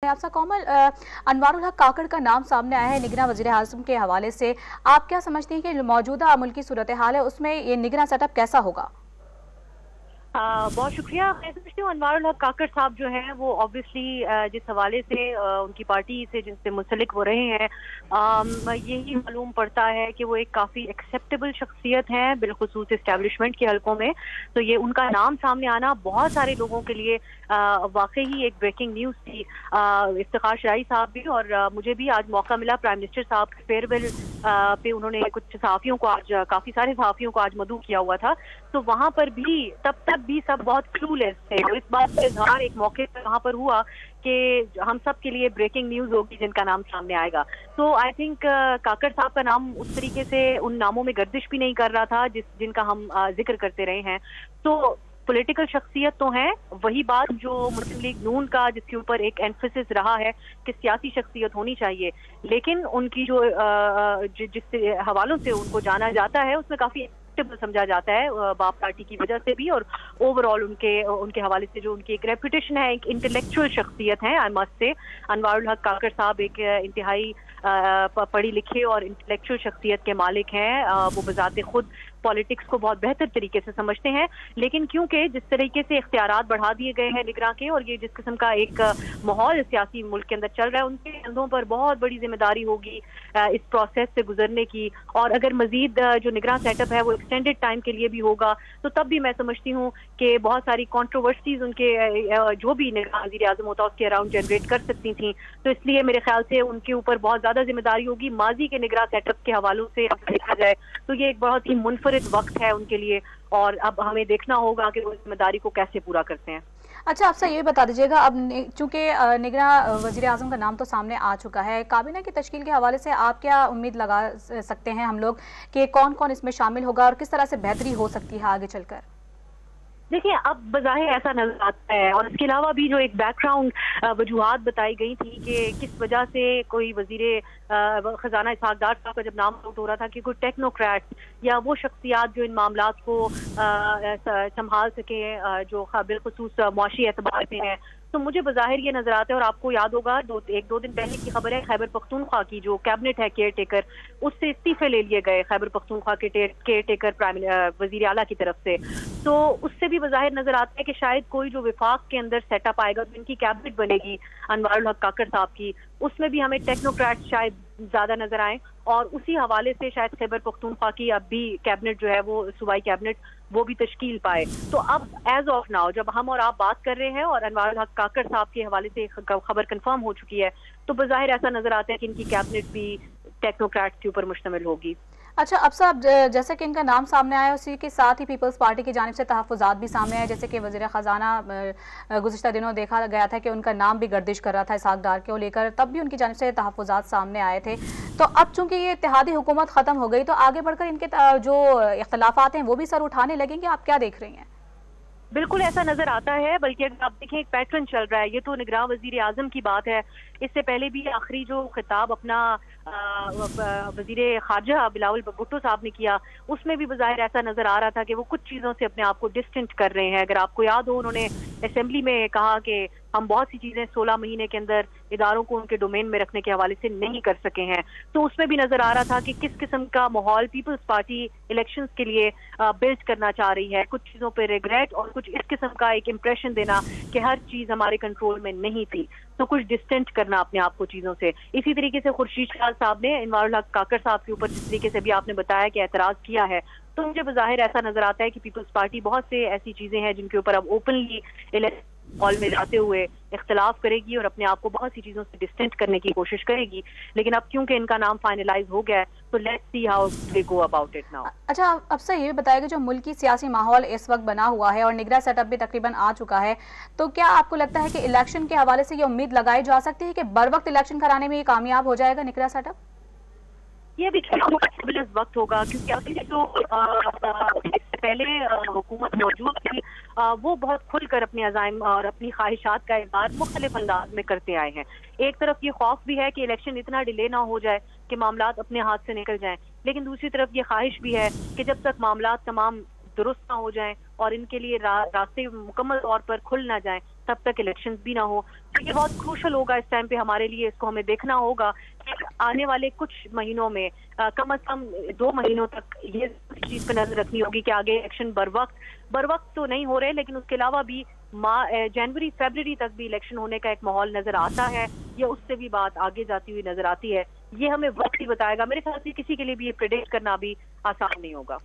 हैं आपसे। कोमल, अनवारुल हक काकड़ का नाम सामने आया है निगरां वज़ीर आज़म के हवाले से। आप क्या समझती हैं कि मौजूदा मुल्की सूरत हाल है उसमें ये निगरां सेटअप कैसा होगा? बहुत शुक्रिया। मैं समझती हूँ अनवारुल हक काकड़ साहब जो हैं वो ऑब्वियसली जिस हवाले से उनकी पार्टी से जिनसे मुंसलिक हो रहे हैं, यही मालूम पड़ता है कि वो एक काफ़ी एक्सेप्टेबल शख्सियत हैं, बिलखुसूस इस्टेब्लिशमेंट के हलकों में। तो ये उनका नाम सामने आना बहुत सारे लोगों के लिए वाकई ही एक ब्रेकिंग न्यूज़ थी। इफ्तिखार शराई साहब भी और मुझे भी आज मौका मिला प्राइम मिनिस्टर साहब के फेयरवेल पे, उन्होंने कुछ सहाफ़ियों को आज, काफ़ी सारे सहाफ़ियों को आज मदऊ किया हुआ था। तो वहाँ पर भी तब तक भी सब बहुत क्लूलेस थे। तो इस बात का इजहार एक मौके पर वहाँ पर हुआ कि हम सब के लिए ब्रेकिंग न्यूज़ होगी जिनका नाम सामने आएगा। तो आई थिंक काकड़ साहब का नाम उस तरीके से उन नामों में गर्दिश भी नहीं कर रहा था जिनका हम जिक्र करते रहे हैं। तो पॉलिटिकल शख्सियत तो हैं, वही बात जो मुस्लिम लीग नून का जिसके ऊपर एक एम्फेसिस रहा है कि सियासी शख्सियत होनी चाहिए, लेकिन उनकी जो जिस हवालों से उनको जाना जाता है उसमें काफ़ी समझा जाता है बाप पार्टी की वजह से भी, और ओवरऑल उनके हवाले से जो उनकी एक रेपुटेशन है, एक इंटेलेक्चुअल शख्सियत है। आई मस्ट से अनवारुल हक काकड़ साहब एक इंतहाई पढ़ी लिखी और इंटेलेक्चुअल शख्सियत के मालिक हैं। वो बजाते खुद पॉलिटिक्स को बहुत बेहतर तरीके से समझते हैं, लेकिन क्योंकि जिस तरीके से इख्तियारात बढ़ा दिए गए हैं निगरां के, और ये जिस किस्म का एक माहौल सियासी मुल्क के अंदर चल रहा है, उनके कंधों पर बहुत बड़ी जिम्मेदारी होगी इस प्रोसेस से गुजरने की। और अगर मजीद जो निगरां सेटअप है वो एक्सटेंडेड टाइम के लिए भी होगा तो तब भी मैं समझती हूँ कि बहुत सारी कॉन्ट्रोवर्सीज उनके जो भी निगरां वज़ीर आज़म होता उसके अराउंड जनरेट कर सकती थी। तो इसलिए मेरे ख्याल से उनके ऊपर बहुत ज़्यादा जिम्मेदारी होगी। माजी के निगरां सेटअप के हवालों से अगर देखा जाए तो ये एक बहुत ही मुनफरिद वक्त है उनके लिए, और अब हमें देखना होगा कि वो जिम्मेदारी को कैसे पूरा करते हैं। अच्छा, आपसे ये बता दीजिएगा, अब चूंकि निगरां वज़ीर आज़म का नाम तो सामने आ चुका है, काबीना की तश्कील के हवाले से आप क्या उम्मीद लगा सकते हैं हम लोग कि कौन कौन इसमें शामिल होगा और किस तरह से बेहतरी हो सकती है आगे चलकर? देखिए, अब बज़ाहिर ऐसा नजर आता है, और इसके अलावा भी जो एक बैकग्राउंड वजूहात बताई गई थी कि किस वजह से कोई वजीर खजाना इसहाक डार साहब का जब नाम आउट हो रहा था कि कोई टेक्नोक्रेट या वो शख्सियात जो इन मामलात को संभाल सके जो बिलखुसूस मुआशी एतबार से हैं। तो मुझे बज़ाहिर ये नजर आता है, और आपको याद होगा एक दो दिन पहले की खबर है खैबर पख्तूनख्वा की, जो कैबिनेट है केयर टेकर, उससे इस्तीफे ले लिए गए खैबर पख्तूनख्वा के केयर टेकर वजीर आला की तरफ से। तो उससे भी बज़ाहिर नजर आता है कि शायद कोई जो विफाक के अंदर सेटअप आएगा, जो इनकी कैबिनेट बनेगी अनवारुल हक काकड़ साहब की, उसमें भी हमें टेक्नोक्रेट शायद ज्यादा नजर आए, और उसी हवाले से शायद खैबर पख्तूनख्वा की अब भी कैबिनेट जो है वो सूबाई कैबिनेट वो भी तश्कील पाए। तो अब एज ऑफ नाउ जब हम और आप बात कर रहे हैं और अनवारुल हक काकड़ साहब के हवाले से खबर कंफर्म हो चुकी है, तो बज़ाहिर ऐसा नजर आता है कि इनकी कैबिनेट भी टेक्नोक्रेट के ऊपर मुश्तमिल होगी। अच्छा, अब साहब, जैसे कि इनका नाम सामने आया उसी के साथ ही पीपल्स पार्टी की जानिब से तहफ़्फ़ुज़ात भी सामने आए, जैसे कि वज़ीर ख़जाना गुज़िश्ता दिनों देखा गया था कि उनका नाम भी गर्दिश कर रहा था इसहाक डार को लेकर, तब भी उनकी जानिब से तहफ़्फ़ुज़ात सामने आए थे। तो अब चूंकि ये इत्तेहादी हुकूमत ख़त्म हो गई तो आगे बढ़कर इनके जो इख्तिलाफ़ात हैं वो भी सर उठाने लगेंगे, आप क्या देख रही हैं? बिल्कुल ऐसा नजर आता है, बल्कि अगर आप देखें एक पैटर्न चल रहा है। ये तो निगरां वजीर आजम की बात है, इससे पहले भी आखिरी जो खिताब अपना वजीर खारजा बिलावल भुट्टो साहब ने किया, उसमें भी बज़ाहिर ऐसा नजर आ रहा था कि वो कुछ चीज़ों से अपने आप को डिस्टेंट कर रहे हैं। अगर आपको याद हो, उन्होंने असेंबली में कहा कि हम बहुत सी चीज़ें 16 महीने के अंदर इदारों को उनके डोमेन में रखने के हवाले से नहीं कर सके हैं। तो उसमें भी नजर आ रहा था कि किस किस्म का माहौल पीपल्स पार्टी इलेक्शंस के लिए बिल्ड करना चाह रही है, कुछ चीज़ों पर रिग्रेट और कुछ इस किस्म का एक इम्प्रेशन देना कि हर चीज़ हमारे कंट्रोल में नहीं थी, तो कुछ डिस्टेंट करना अपने आप को चीज़ों से। इसी तरीके से खुर्शीद खान साहब ने अनवारुल हक काकड़ साहब के ऊपर जिस तरीके से भी आपने बताया कि एतराज़ किया है, तो मुझे बज़ाहिर ऐसा नजर आता है कि पीपल्स पार्टी बहुत से ऐसी चीज़ें हैं जिनके ऊपर अब ओपनली हॉल में जाते हुए इख्तिलाफ करेगी और अपने आप को बहुत सी चीज़ों से डिस्टेंट करने की कोशिश करेगी। लेकिन अब क्योंकि इनका नाम फाइनलाइज हो गया है, तो let's see how they go about it now. अच्छा, अब से ये बताएगा जो मुल्की सियासी माहौल इस वक्त बना हुआ है और निगरां सेटअप भी तकरीबन आ चुका है, तो क्या आपको लगता है कि इलेक्शन के हवाले से ये उम्मीद लगाई जा सकती है कि बर वक्त इलेक्शन कराने में ये कामयाब हो जाएगा निगरां सेटअप? ये भी वक्त होगा, क्योंकि अभी जो पहले हुकूमत मौजूद थी वो बहुत खुलकर अपने अज़ाइम और अपनी ख्वाहिशात का इज़हार मुख्तलिफ अंदाज में करते आए हैं। एक तरफ ये खौफ भी है कि इलेक्शन इतना डिले ना हो जाए कि मामलात अपने हाथ से निकल जाएं, लेकिन दूसरी तरफ ये ख्वाहिश भी है कि जब तक मामलात तमाम दुरुस्त ना हो जाएं और इनके लिए रास्ते मुकम्मल तौर पर खुल ना जाएं, तब तक इलेक्शंस भी ना हो। तो ये बहुत क्रूशल होगा इस टाइम पे हमारे लिए, इसको हमें देखना होगा कि आने वाले कुछ महीनों में कम से कम 2 महीनों तक ये चीज़ पे नजर रखनी होगी कि आगे इलेक्शन बर वक्त तो नहीं हो रहे, लेकिन उसके अलावा भी जनवरी फरवरी तक भी इलेक्शन होने का एक माहौल नजर आता है, या उससे भी बात आगे जाती हुई नजर आती है। ये हमें वक्त ही बताएगा। मेरे ख्याल से किसी के लिए भी ये प्रेडिक्ट करना भी आसान नहीं होगा।